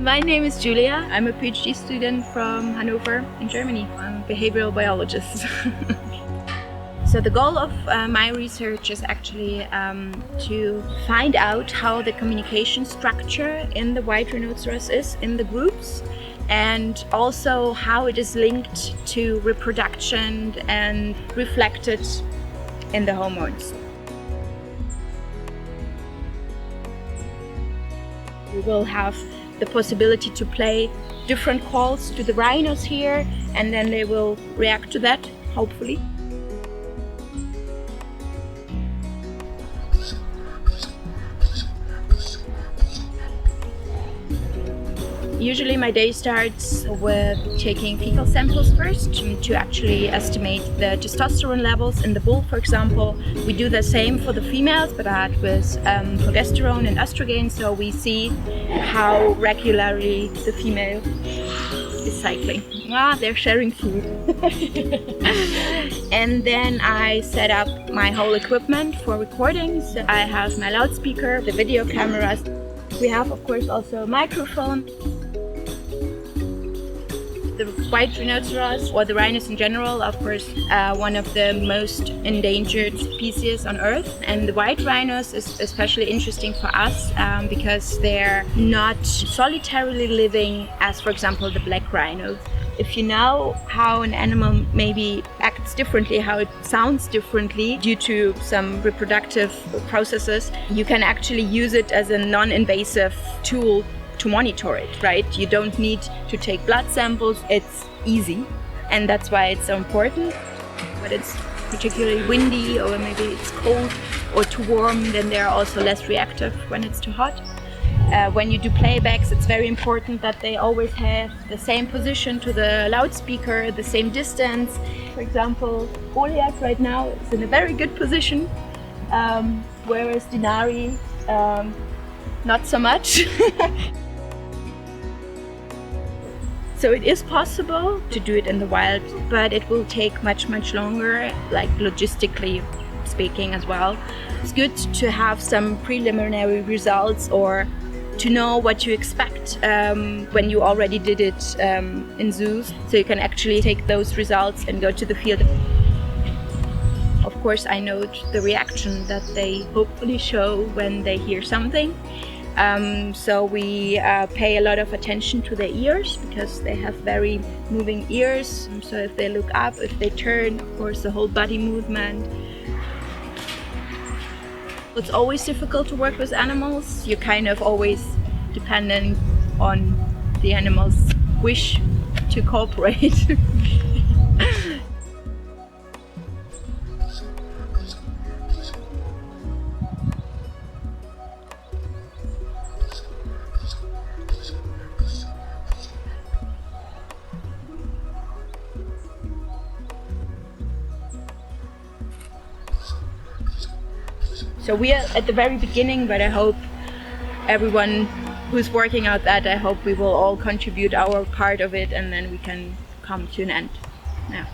My name is Julia. I'm a PhD student from Hanover in Germany. I'm a behavioral biologist. So the goal of my research is actually to find out how the communication structure in the white rhinoceros is in the groups, and also how it is linked to reproduction and reflected in the hormones. We will have the possibility to play different calls to the rhinos here, and then they will react to that, hopefully. Usually my day starts with taking fecal samples first to actually estimate the testosterone levels in the bull, for example. We do the same for the females, but with progesterone and estrogen, so we see how regularly the female is cycling. They're sharing food. And then I set up my whole equipment for recordings. I have my loudspeaker, the video cameras. We have, of course, also a microphone. The white rhinoceros, or the rhinos in general, of course, one of the most endangered species on Earth. And the white rhinos is especially interesting for us because they're not solitarily living as, for example, the black rhino. If you know how an animal maybe acts differently, how it sounds differently due to some reproductive processes, you can actually use it as a non-invasive tool to monitor it, right? You don't need to take blood samples. It's easy, and that's why it's so important. But it's particularly windy, or maybe it's cold or too warm, then they're also less reactive when it's too hot. When you do playbacks, it's very important that they always have the same position to the loudspeaker, the same distance. For example, Goliath right now is in a very good position, whereas Denari, not so much. So it is possible to do it in the wild, but it will take much longer, like logistically speaking as well. It's good to have some preliminary results, or to know what you expect when you already did it in zoos, so you can actually take those results and go to the field. Of course, I note the reaction that they hopefully show when they hear something. So we pay a lot of attention to their ears, because they have very moving ears. So if they look up, if they turn, of course, the whole body movement. It's always difficult to work with animals. You're kind of always dependent on the animal's wish to cooperate. So we are at the very beginning, but I hope everyone who's working out that, I hope we will all contribute our part of it, and then we can come to an end. Yeah.